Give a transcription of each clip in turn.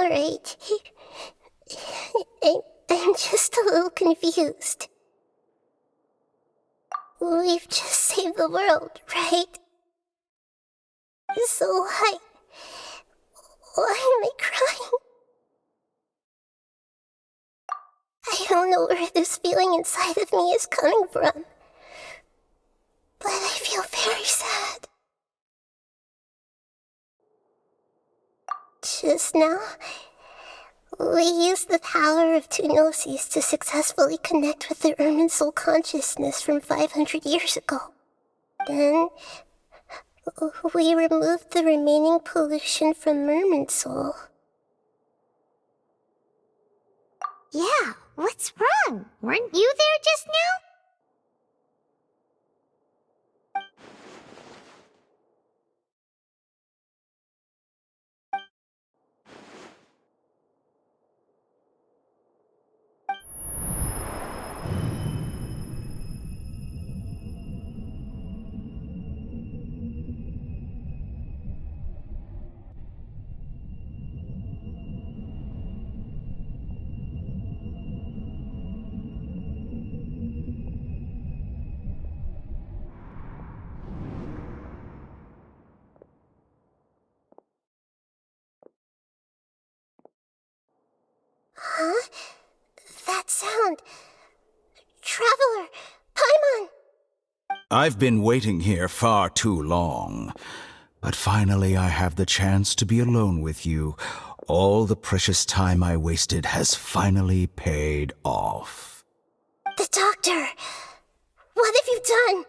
alright. I'm just a little confused. We've just saved the world, right? So why am I crying? I don't know where this feeling inside of me is coming from, but I feel very sad. Just now, we used the power of two gnosis to successfully connect with the Ermin soul consciousness from 500 years ago. Then, we removed the remaining pollution from Ermin soul. Yeah, what's wrong? Weren't you there just now? Huh? That sound. Traveler! Paimon! I've been waiting here far too long. But finally I have the chance to be alone with you. All the precious time I wasted has finally paid off. The doctor! What have you done?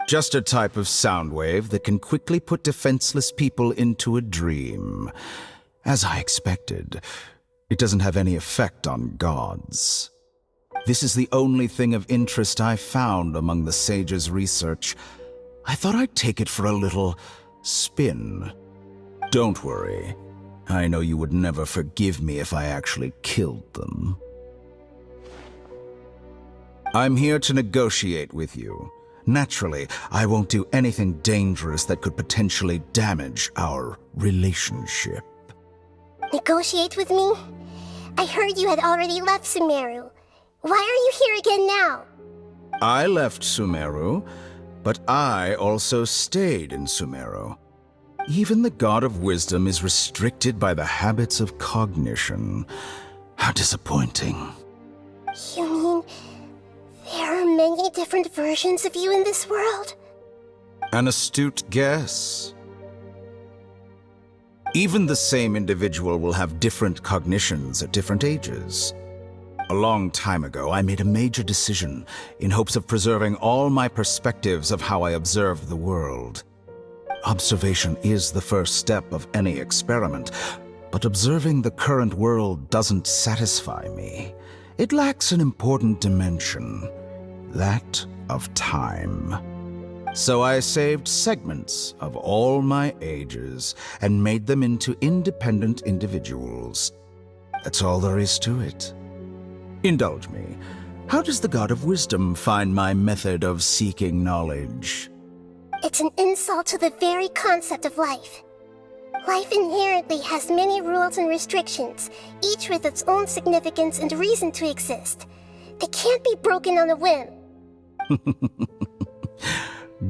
Just a type of sound wave that can quickly put defenseless people into a dream. As I expected, it doesn't have any effect on gods. This is the only thing of interest I found among the sage's research. I thought I'd take it for a little spin. Don't worry. I know you would never forgive me if I actually killed them. I'm here to negotiate with you. Naturally, I won't do anything dangerous that could potentially damage our relationship. Negotiate with me? I heard you had already left Sumeru. Why are you here again now? I left Sumeru, but I also stayed in Sumeru. Even the God of Wisdom is restricted by the habits of cognition. How disappointing. You mean there are many different versions of you in this world? An astute guess. Even the same individual will have different cognitions at different ages. A long time ago, I made a major decision in hopes of preserving all my perspectives of how I observed the world. Observation is the first step of any experiment, but observing the current world doesn't satisfy me. It lacks an important dimension, that of time. So I saved segments of all my ages and made them into independent individuals. That's all there is to it. Indulge me. How does the God of Wisdom find my method of seeking knowledge? It's an insult to the very concept of life. Life inherently has many rules and restrictions, each with its own significance and reason to exist. They can't be broken on a whim.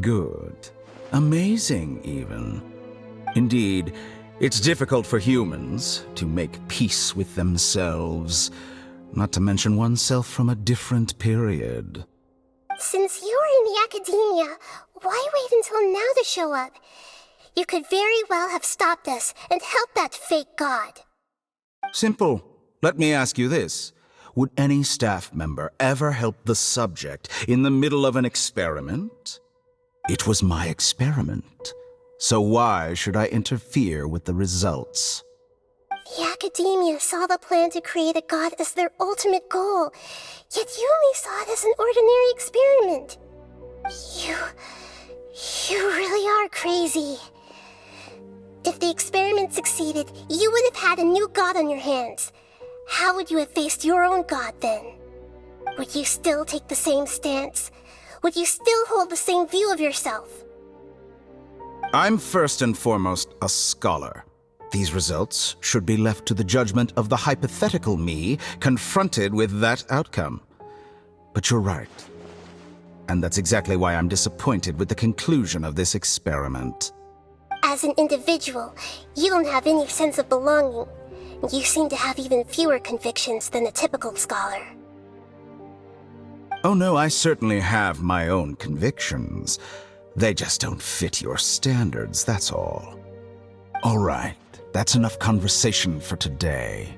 Good. Amazing, even. Indeed, it's difficult for humans to make peace with themselves, not to mention oneself from a different period. Since you are in the academia, why wait until now to show up? You could very well have stopped us and helped that fake god. Simple. Let me ask you this. Would any staff member ever help the subject in the middle of an experiment? It was my experiment. So why should I interfere with the results? The academia saw the plan to create a god as their ultimate goal, yet you only saw it as an ordinary experiment. You really are crazy. If the experiment succeeded, you would have had a new god on your hands. How would you have faced your own god then? Would you still take the same stance? Would you still hold the same view of yourself? I'm first and foremost a scholar. These results should be left to the judgment of the hypothetical me confronted with that outcome. But you're right. And that's exactly why I'm disappointed with the conclusion of this experiment. As an individual, you don't have any sense of belonging. You seem to have even fewer convictions than a typical scholar. Oh no, I certainly have my own convictions. They just don't fit your standards, that's all. All right, that's enough conversation for today.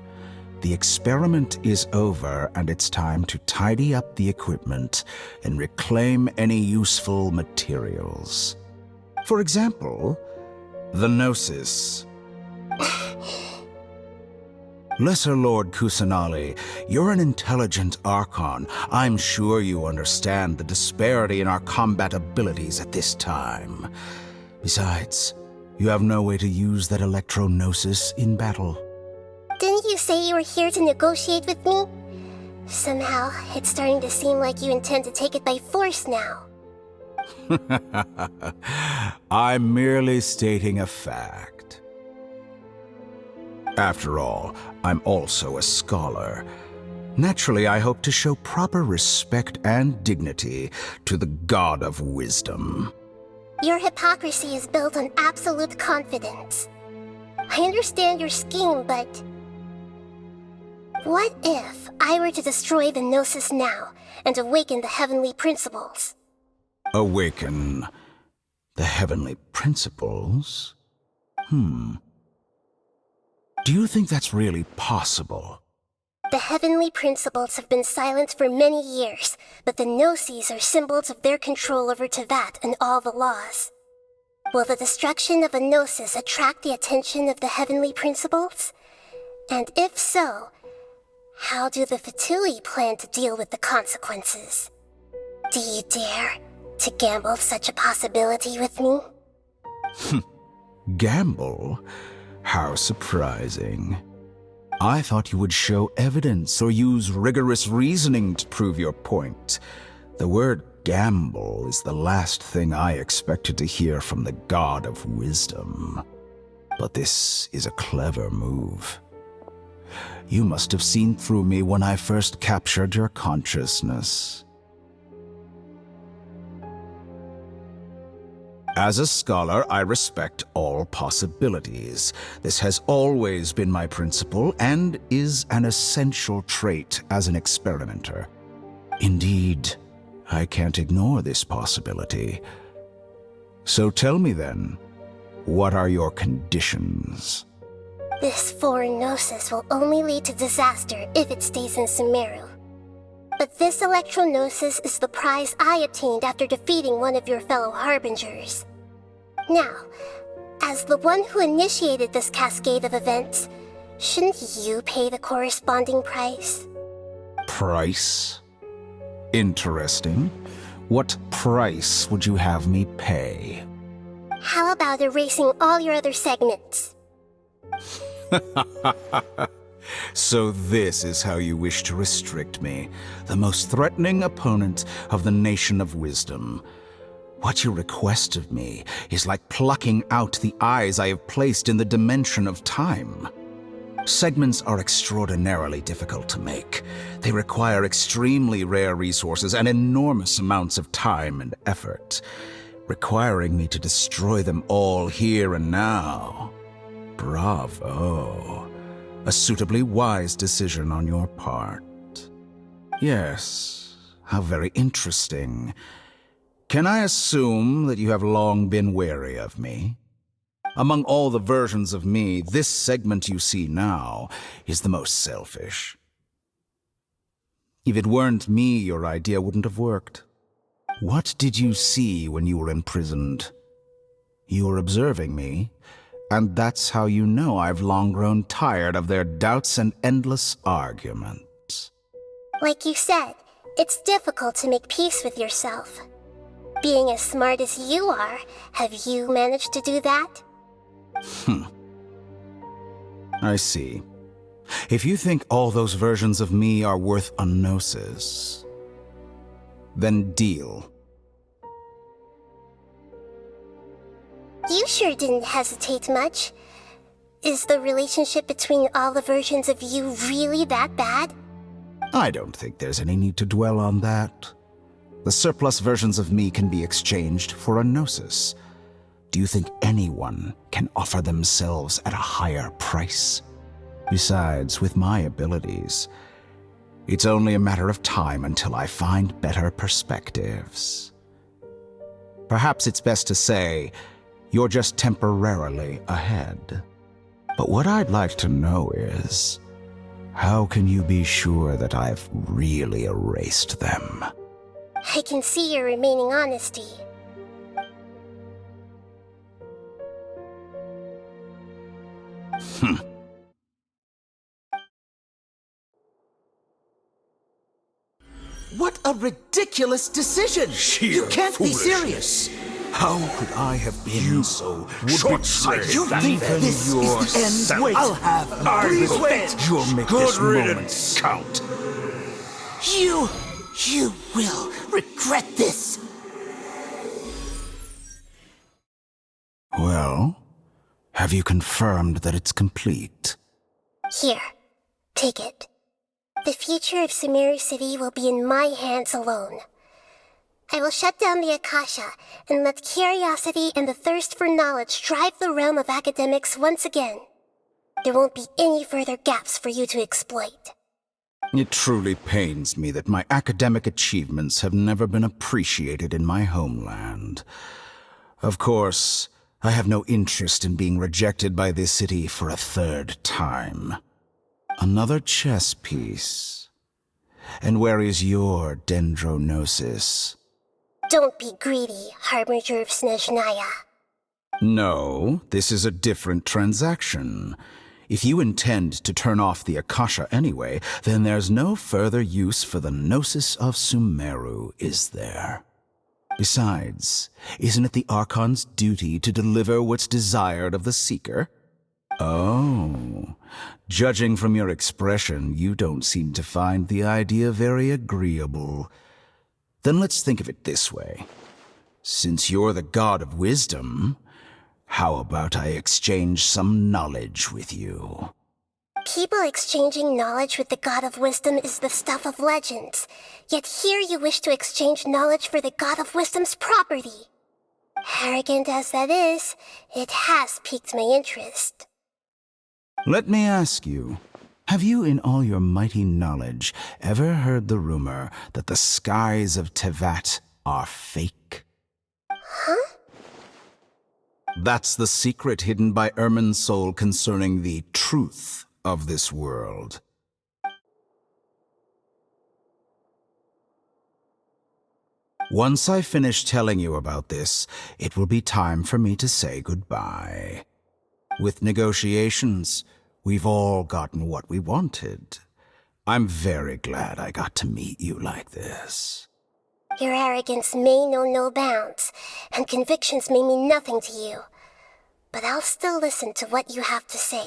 The experiment is over, and it's time to tidy up the equipment and reclaim any useful materials. For example, the Gnosis. Lesser Lord Kusanali, you're an intelligent Archon. I'm sure you understand the disparity in our combat abilities at this time. Besides, you have no way to use that Electro-Gnosis in battle. Didn't you say you were here to negotiate with me? Somehow, it's starting to seem like you intend to take it by force now. I'm merely stating a fact. After all, I'm also a scholar. Naturally, I hope to show proper respect and dignity to the God of Wisdom. Your hypocrisy is built on absolute confidence. I understand your scheme, but... what if I were to destroy the Gnosis now and awaken the heavenly principles? Awaken the heavenly principles? Do you think that's really possible? The heavenly principles have been silent for many years, but the Gnosis are symbols of their control over Tevat and all the laws. Will the destruction of a Gnosis attract the attention of the heavenly principles? And if so, how do the Fatui plan to deal with the consequences? Do you dare to gamble such a possibility with me? Gamble? How surprising. I thought you would show evidence or use rigorous reasoning to prove your point. The word gamble is the last thing I expected to hear from the God of Wisdom. But this is a clever move. You must have seen through me when I first captured your consciousness. As a scholar, I respect all possibilities. This has always been my principle and is an essential trait as an experimenter. Indeed, I can't ignore this possibility. So tell me then, what are your conditions? This foreign Gnosis will only lead to disaster if it stays in Sumeru. But this Electro-Gnosis is the prize I obtained after defeating one of your fellow Harbingers. Now, as the one who initiated this cascade of events, shouldn't you pay the corresponding price? Price? Interesting. What price would you have me pay? How about erasing all your other segments? So this is how you wish to restrict me, the most threatening opponent of the Nation of Wisdom. What you request of me is like plucking out the eyes I have placed in the dimension of time. Segments are extraordinarily difficult to make. They require extremely rare resources and enormous amounts of time and effort, requiring me to destroy them all here and now. Bravo. A suitably wise decision on your part. Yes, how very interesting. Can I assume that you have long been wary of me? Among all the versions of me, this segment you see now is the most selfish. If it weren't me, your idea wouldn't have worked. What did you see when you were imprisoned? You were observing me, and that's how you know I've long grown tired of their doubts and endless arguments. Like you said, it's difficult to make peace with yourself. Being as smart as you are, have you managed to do that? I see. If you think all those versions of me are worth a gnosis, then deal. You sure didn't hesitate much. Is the relationship between all the versions of you really that bad? I don't think there's any need to dwell on that. The surplus versions of me can be exchanged for a gnosis. Do you think anyone can offer themselves at a higher price? Besides, with my abilities, it's only a matter of time until I find better perspectives. Perhaps it's best to say you're just temporarily ahead. But what I'd like to know is, how can you be sure that I've really erased them? I can see your remaining honesty. What a ridiculous decision! You can't be serious! How could I have been so short-sighted? You think this is the end? Wait. I'll have Please wait! You'll make this moment count. You will regret this! Well, have you confirmed that it's complete? Here, take it. The future of Sumeru City will be in my hands alone. I will shut down the Akasha and let curiosity and the thirst for knowledge drive the realm of academics once again. There won't be any further gaps for you to exploit. It truly pains me that my academic achievements have never been appreciated in my homeland. Of course, I have no interest in being rejected by this city for a third time. Another chess piece. And where is your dendronosis? Don't be greedy, Harbinger of Snezhnaya. No, this is a different transaction. If you intend to turn off the Akasha anyway, then there's no further use for the Gnosis of Sumeru, is there? Besides, isn't it the Archon's duty to deliver what's desired of the Seeker? Oh, judging from your expression, you don't seem to find the idea very agreeable. Then let's think of it this way. Since you're the god of wisdom, how about I exchange some knowledge with you? People exchanging knowledge with the God of Wisdom is the stuff of legends. Yet here you wish to exchange knowledge for the God of Wisdom's property. Arrogant as that is, it has piqued my interest. Let me ask you, have you in all your mighty knowledge ever heard the rumor that the skies of Tevat are fake? Huh? That's the secret hidden by Irminsul concerning the truth of this world. Once I finish telling you about this, it will be time for me to say goodbye. With negotiations, we've all gotten what we wanted. I'm very glad I got to meet you like this. Your arrogance may know no bounds, and convictions may mean nothing to you. But I'll still listen to what you have to say.